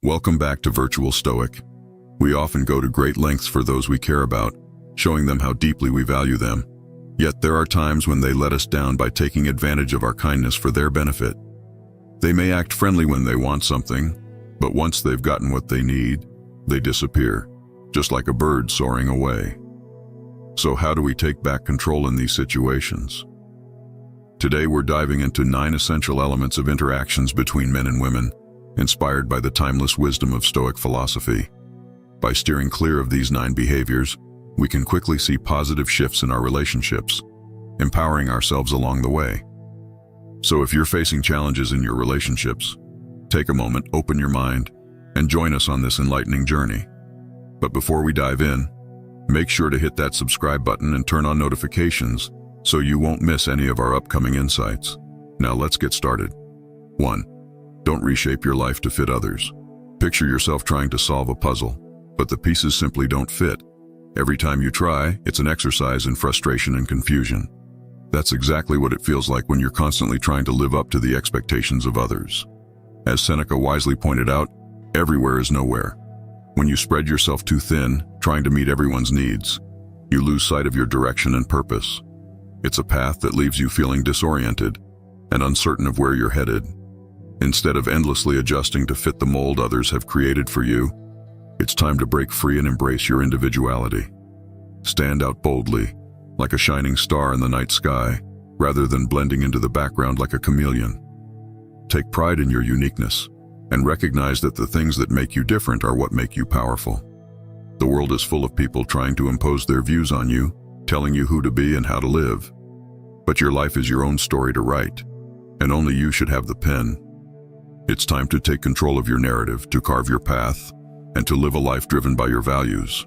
Welcome back to Virtual Stoic. We often go to great lengths for those we care about, showing them how deeply we value them. Yet there are times when they let us down by taking advantage of our kindness for their benefit. They may act friendly when they want something, but once they've gotten what they need, they disappear, just like a bird soaring away. So how do we take back control in these situations? Today we're diving into 9 essential elements of interactions between men and women, inspired by the timeless wisdom of Stoic philosophy. By steering clear of these 9 behaviors, we can quickly see positive shifts in our relationships, empowering ourselves along the way. So if you're facing challenges in your relationships, take a moment, open your mind, and join us on this enlightening journey. But before we dive in, make sure to hit that subscribe button and turn on notifications so you won't miss any of our upcoming insights. Now let's get started. 1. Don't reshape your life to fit others. Picture yourself trying to solve a puzzle, but the pieces simply don't fit. Every time you try, it's an exercise in frustration and confusion. That's exactly what it feels like when you're constantly trying to live up to the expectations of others. As Seneca wisely pointed out, everywhere is nowhere. When you spread yourself too thin, trying to meet everyone's needs, you lose sight of your direction and purpose. It's a path that leaves you feeling disoriented and uncertain of where you're headed. Instead of endlessly adjusting to fit the mold others have created for you, it's time to break free and embrace your individuality. Stand out boldly, like a shining star in the night sky, rather than blending into the background like a chameleon. Take pride in your uniqueness, and recognize that the things that make you different are what make you powerful. The world is full of people trying to impose their views on you, telling you who to be and how to live. But your life is your own story to write, and only you should have the pen. It's time to take control of your narrative, to carve your path, and to live a life driven by your values.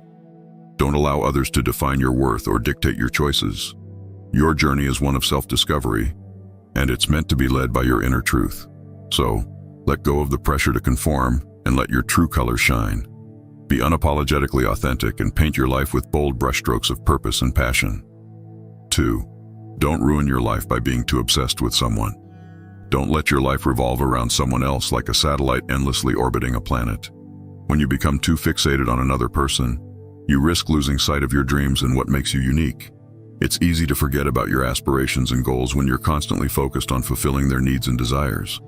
Don't allow others to define your worth or dictate your choices. Your journey is one of self-discovery, and it's meant to be led by your inner truth. So, let go of the pressure to conform and let your true colors shine. Be unapologetically authentic and paint your life with bold brushstrokes of purpose and passion. 2. Don't ruin your life by being too obsessed with someone. Don't let your life revolve around someone else like a satellite endlessly orbiting a planet. When you become too fixated on another person, you risk losing sight of your dreams and what makes you unique. It's easy to forget about your aspirations and goals when you're constantly focused on fulfilling their needs and desires.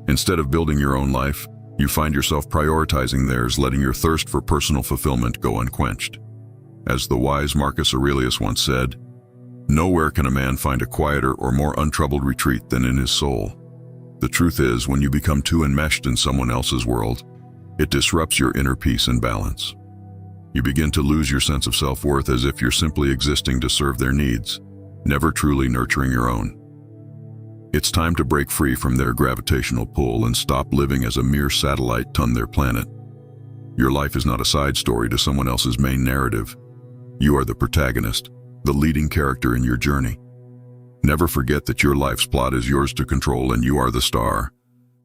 Instead of building your own life, you find yourself prioritizing theirs, letting your thirst for personal fulfillment go unquenched. As the wise Marcus Aurelius once said, "Nowhere can a man find a quieter or more untroubled retreat than in his soul." The truth is, when you become too enmeshed in someone else's world, it disrupts your inner peace and balance. You begin to lose your sense of self-worth as if you're simply existing to serve their needs, never truly nurturing your own. It's time to break free from their gravitational pull and stop living as a mere satellite on their planet. Your life is not a side story to someone else's main narrative. You are the protagonist, the leading character in your journey. Never forget that your life's plot is yours to control and you are the star.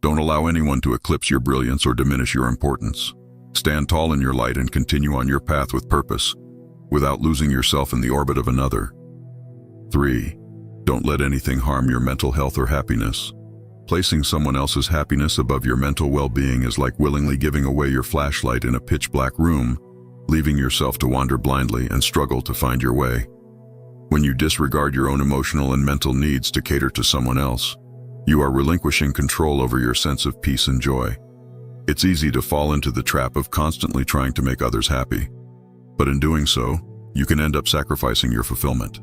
Don't allow anyone to eclipse your brilliance or diminish your importance. Stand tall in your light and continue on your path with purpose, without losing yourself in the orbit of another. 3. Don't let anything harm your mental health or happiness. Placing someone else's happiness above your mental well-being is like willingly giving away your flashlight in a pitch-black room, leaving yourself to wander blindly and struggle to find your way. When you disregard your own emotional and mental needs to cater to someone else, you are relinquishing control over your sense of peace and joy. It's easy to fall into the trap of constantly trying to make others happy, but in doing so, you can end up sacrificing your fulfillment.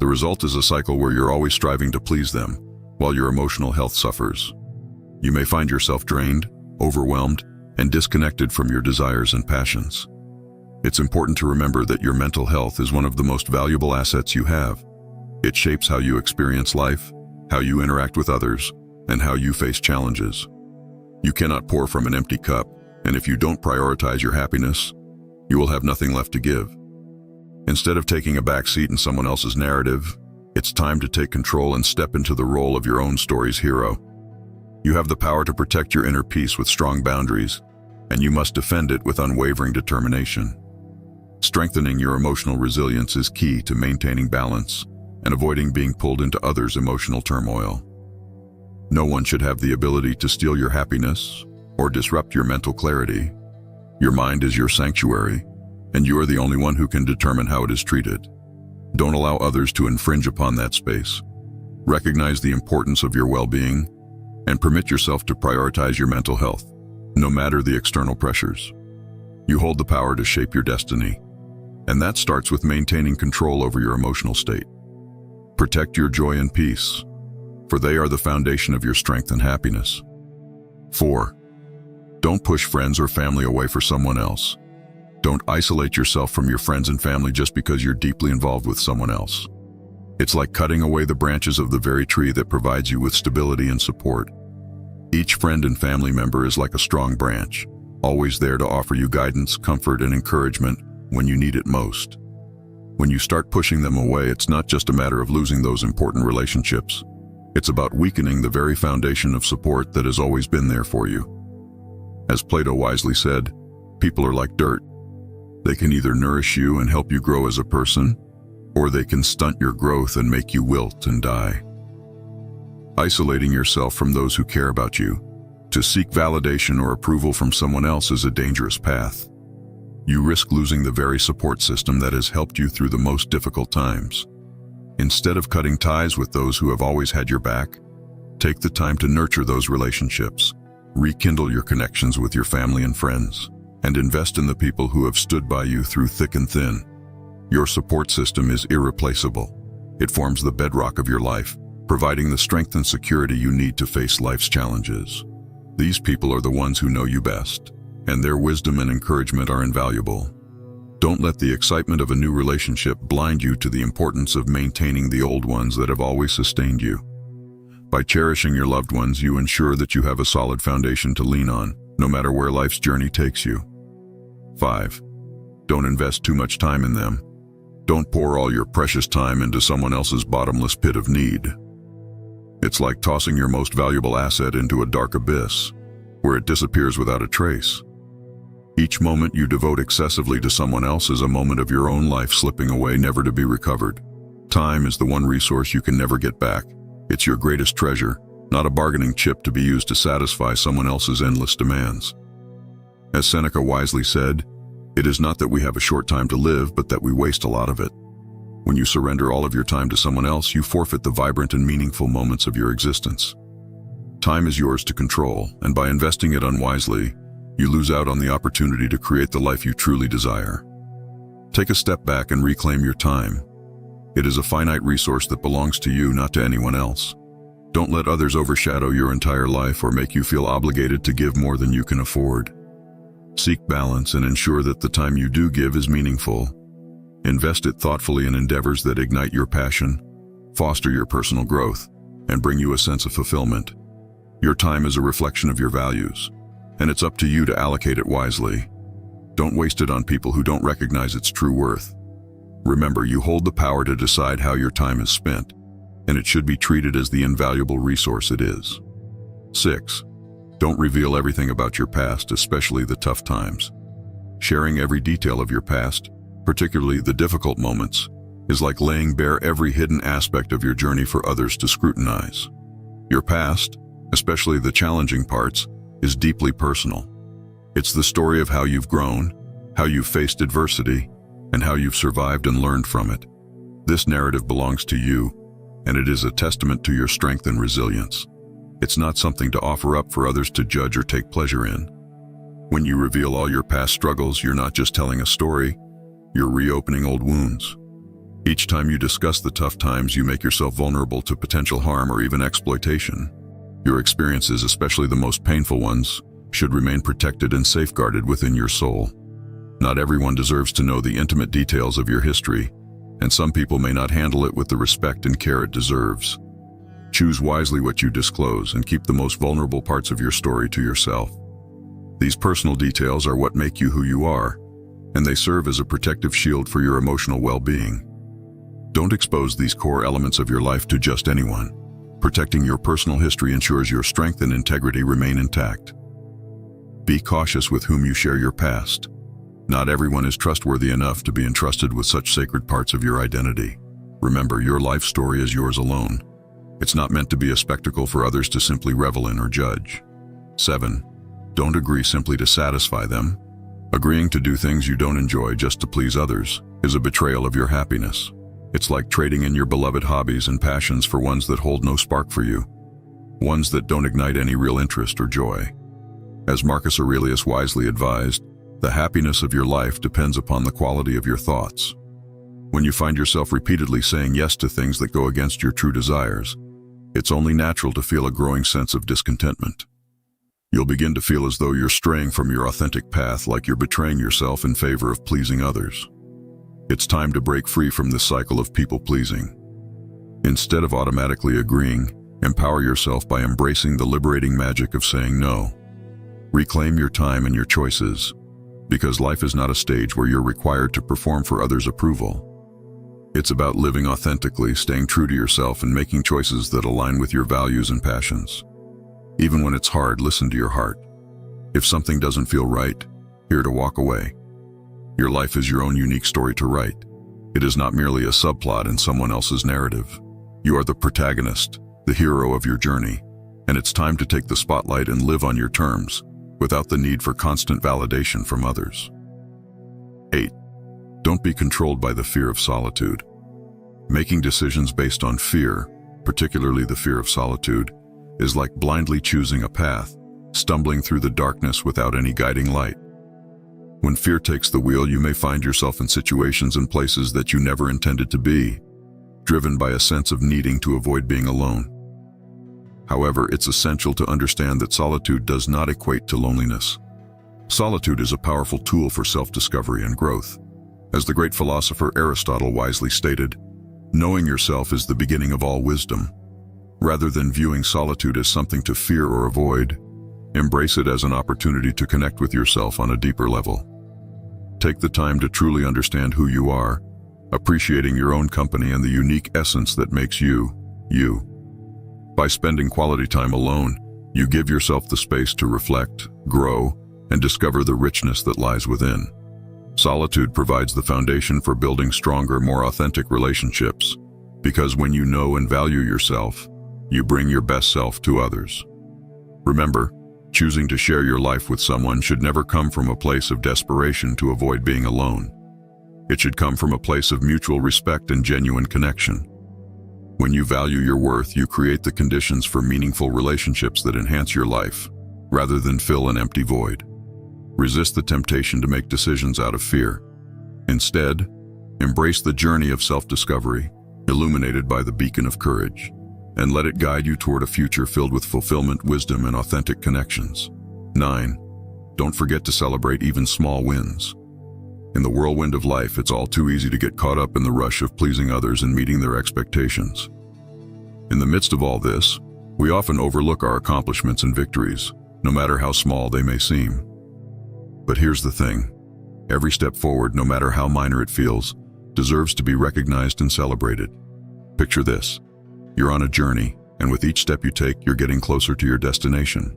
The result is a cycle where you're always striving to please them, while your emotional health suffers. You may find yourself drained, overwhelmed, and disconnected from your desires and passions. It's important to remember that your mental health is one of the most valuable assets you have. It shapes how you experience life, how you interact with others, and how you face challenges. You cannot pour from an empty cup, and if you don't prioritize your happiness, you will have nothing left to give. Instead of taking a back seat in someone else's narrative, it's time to take control and step into the role of your own story's hero. You have the power to protect your inner peace with strong boundaries, and you must defend it with unwavering determination. Strengthening your emotional resilience is key to maintaining balance and avoiding being pulled into others' emotional turmoil. No one should have the ability to steal your happiness, or disrupt your mental clarity. Your mind is your sanctuary, and you are the only one who can determine how it is treated. Don't allow others to infringe upon that space. Recognize the importance of your well-being and permit yourself to prioritize your mental health, no matter the external pressures. You hold the power to shape your destiny, and that starts with maintaining control over your emotional state. Protect your joy and peace, for they are the foundation of your strength and happiness. 4. Don't push friends or family away for someone else. Don't isolate yourself from your friends and family just because you're deeply involved with someone else. It's like cutting away the branches of the very tree that provides you with stability and support. Each friend and family member is like a strong branch, always there to offer you guidance, comfort, and encouragement when you need it most. When you start pushing them away, it's not just a matter of losing those important relationships. It's about weakening the very foundation of support that has always been there for you. As Plato wisely said, people are like dirt. They can either nourish you and help you grow as a person, or they can stunt your growth and make you wilt and die. Isolating yourself from those who care about you, to seek validation or approval from someone else, is a dangerous path. You risk losing the very support system that has helped you through the most difficult times. Instead of cutting ties with those who have always had your back, take the time to nurture those relationships, rekindle your connections with your family and friends, and invest in the people who have stood by you through thick and thin. Your support system is irreplaceable. It forms the bedrock of your life, providing the strength and security you need to face life's challenges. These people are the ones who know you best, and their wisdom and encouragement are invaluable. Don't let the excitement of a new relationship blind you to the importance of maintaining the old ones that have always sustained you. By cherishing your loved ones, you ensure that you have a solid foundation to lean on, no matter where life's journey takes you. 5. Don't invest too much time in them. Don't pour all your precious time into someone else's bottomless pit of need. It's like tossing your most valuable asset into a dark abyss, where it disappears without a trace. Each moment you devote excessively to someone else is a moment of your own life slipping away, never to be recovered. Time is the one resource you can never get back. It's your greatest treasure, not a bargaining chip to be used to satisfy someone else's endless demands. As Seneca wisely said, it is not that we have a short time to live, but that we waste a lot of it. When you surrender all of your time to someone else, you forfeit the vibrant and meaningful moments of your existence. Time is yours to control, and by investing it unwisely, you lose out on the opportunity to create the life you truly desire. Take a step back and reclaim your time. It is a finite resource that belongs to you, not to anyone else. Don't let others overshadow your entire life or make you feel obligated to give more than you can afford. Seek balance and ensure that the time you do give is meaningful. Invest it thoughtfully in endeavors that ignite your passion, foster your personal growth, and bring you a sense of fulfillment. Your time is a reflection of your values, and it's up to you to allocate it wisely. Don't waste it on people who don't recognize its true worth. Remember, you hold the power to decide how your time is spent, and it should be treated as the invaluable resource it is. 6. Don't reveal everything about your past, especially the tough times. Sharing every detail of your past, particularly the difficult moments, is like laying bare every hidden aspect of your journey for others to scrutinize. Your past, especially the challenging parts, is deeply personal. It's the story of how you've grown, how you've faced adversity, and how you've survived and learned from it. This narrative belongs to you, and it is a testament to your strength and resilience. It's not something to offer up for others to judge or take pleasure in. When you reveal all your past struggles, you're not just telling a story, you're reopening old wounds. Each time you discuss the tough times, you make yourself vulnerable to potential harm or even exploitation. Your experiences, especially the most painful ones, should remain protected and safeguarded within your soul. Not everyone deserves to know the intimate details of your history, and some people may not handle it with the respect and care it deserves. Choose wisely what you disclose and keep the most vulnerable parts of your story to yourself. These personal details are what make you who you are, and they serve as a protective shield for your emotional well-being. Don't expose these core elements of your life to just anyone. Protecting your personal history ensures your strength and integrity remain intact. Be cautious with whom you share your past. Not everyone is trustworthy enough to be entrusted with such sacred parts of your identity. Remember, your life story is yours alone. It's not meant to be a spectacle for others to simply revel in or judge. 7. Don't agree simply to satisfy them. Agreeing to do things you don't enjoy just to please others is a betrayal of your happiness. It's like trading in your beloved hobbies and passions for ones that hold no spark for you, ones that don't ignite any real interest or joy. As Marcus Aurelius wisely advised, the happiness of your life depends upon the quality of your thoughts. When you find yourself repeatedly saying yes to things that go against your true desires, it's only natural to feel a growing sense of discontentment. You'll begin to feel as though you're straying from your authentic path, like you're betraying yourself in favor of pleasing others. It's time to break free from this cycle of people-pleasing. Instead of automatically agreeing, empower yourself by embracing the liberating magic of saying no. Reclaim your time and your choices, because life is not a stage where you're required to perform for others' approval. It's about living authentically, staying true to yourself, and making choices that align with your values and passions. Even when it's hard, listen to your heart. If something doesn't feel right, hear to walk away. Your life is your own unique story to write. It is not merely a subplot in someone else's narrative. You are the protagonist, the hero of your journey, and it's time to take the spotlight and live on your terms, without the need for constant validation from others. 8. Don't be controlled by the fear of solitude. Making decisions based on fear, particularly the fear of solitude, is like blindly choosing a path, stumbling through the darkness without any guiding light. When fear takes the wheel, you may find yourself in situations and places that you never intended to be, driven by a sense of needing to avoid being alone. However, it's essential to understand that solitude does not equate to loneliness. Solitude is a powerful tool for self-discovery and growth. As the great philosopher Aristotle wisely stated, knowing yourself is the beginning of all wisdom. Rather than viewing solitude as something to fear or avoid, embrace it as an opportunity to connect with yourself on a deeper level. Take the time to truly understand who you are, appreciating your own company and the unique essence that makes you, you. By spending quality time alone, you give yourself the space to reflect, grow, and discover the richness that lies within. Solitude provides the foundation for building stronger, more authentic relationships, because when you know and value yourself, you bring your best self to others. Remember, choosing to share your life with someone should never come from a place of desperation to avoid being alone. It should come from a place of mutual respect and genuine connection. When you value your worth, you create the conditions for meaningful relationships that enhance your life, rather than fill an empty void. Resist the temptation to make decisions out of fear. Instead, embrace the journey of self-discovery, illuminated by the beacon of courage, and let it guide you toward a future filled with fulfillment, wisdom, and authentic connections. 9. Don't forget to celebrate even small wins. In the whirlwind of life, it's all too easy to get caught up in the rush of pleasing others and meeting their expectations. In the midst of all this, we often overlook our accomplishments and victories, no matter how small they may seem. But here's the thing. Every step forward, no matter how minor it feels, deserves to be recognized and celebrated. Picture this. You're on a journey, and with each step you take, you're getting closer to your destination.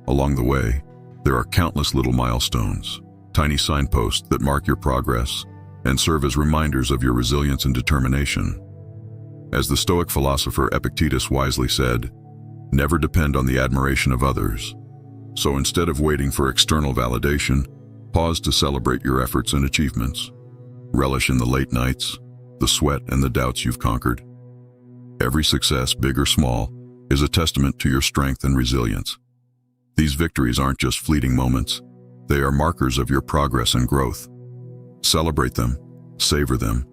Along the way, there are countless little milestones, tiny signposts that mark your progress and serve as reminders of your resilience and determination. As the Stoic philosopher Epictetus wisely said, never depend on the admiration of others. So instead of waiting for external validation, pause to celebrate your efforts and achievements. Relish in the late nights, the sweat, and the doubts you've conquered. Every success, big or small, is a testament to your strength and resilience. These victories aren't just fleeting moments. They are markers of your progress and growth. Celebrate them, savor them,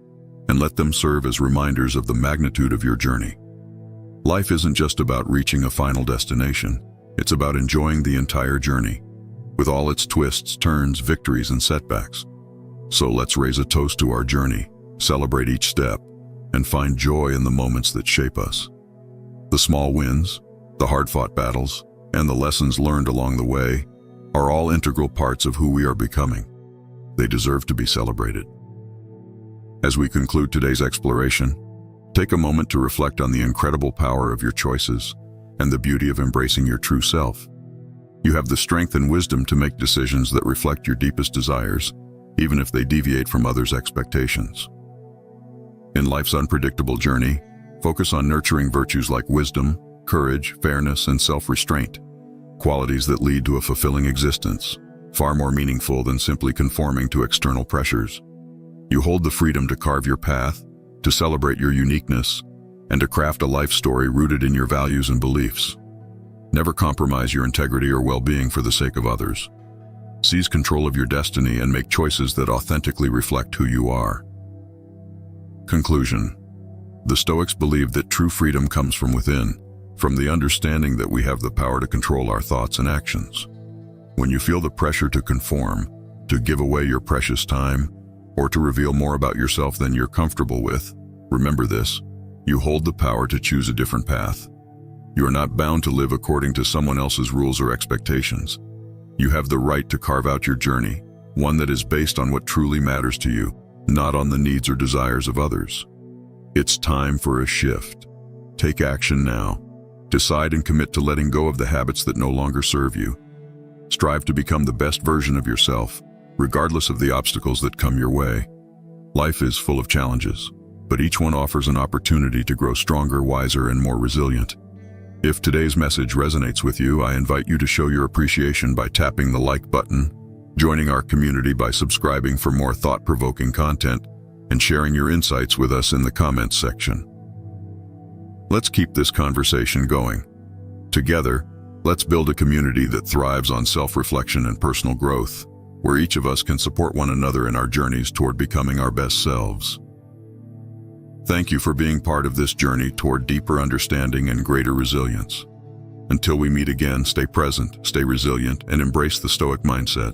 and let them serve as reminders of the magnitude of your journey. Life isn't just about reaching a final destination. It's about enjoying the entire journey, with all its twists, turns, victories, and setbacks. So let's raise a toast to our journey, celebrate each step, and find joy in the moments that shape us. The small wins, the hard-fought battles, and the lessons learned along the way are all integral parts of who we are becoming. They deserve to be celebrated. As we conclude today's exploration, take a moment to reflect on the incredible power of your choices and the beauty of embracing your true self. You have the strength and wisdom to make decisions that reflect your deepest desires, even if they deviate from others' expectations. In life's unpredictable journey, focus on nurturing virtues like wisdom, courage, fairness, and self-restraint. qualities that lead to a fulfilling existence, far more meaningful than simply conforming to external pressures. You hold the freedom to carve your path, to celebrate your uniqueness, and to craft a life story rooted in your values and beliefs. Never compromise your integrity or well-being for the sake of others. Seize control of your destiny and make choices that authentically reflect who you are. Conclusion. The Stoics believed that true freedom comes from within, from the understanding that we have the power to control our thoughts and actions. When you feel the pressure to conform, to give away your precious time, or to reveal more about yourself than you're comfortable with, remember this: you hold the power to choose a different path. You are not bound to live according to someone else's rules or expectations. You have the right to carve out your journey, one that is based on what truly matters to you, not on the needs or desires of others. It's time for a shift. Take action now. Decide and commit to letting go of the habits that no longer serve you. Strive to become the best version of yourself, regardless of the obstacles that come your way. Life is full of challenges, but each one offers an opportunity to grow stronger, wiser, and more resilient. If today's message resonates with you, I invite you to show your appreciation by tapping the like button, joining our community by subscribing for more thought-provoking content, and sharing your insights with us in the comments section. Let's keep this conversation going. Together, let's build a community that thrives on self-reflection and personal growth, where each of us can support one another in our journeys toward becoming our best selves. Thank you for being part of this journey toward deeper understanding and greater resilience. Until we meet again, stay present, stay resilient, and embrace the Stoic mindset.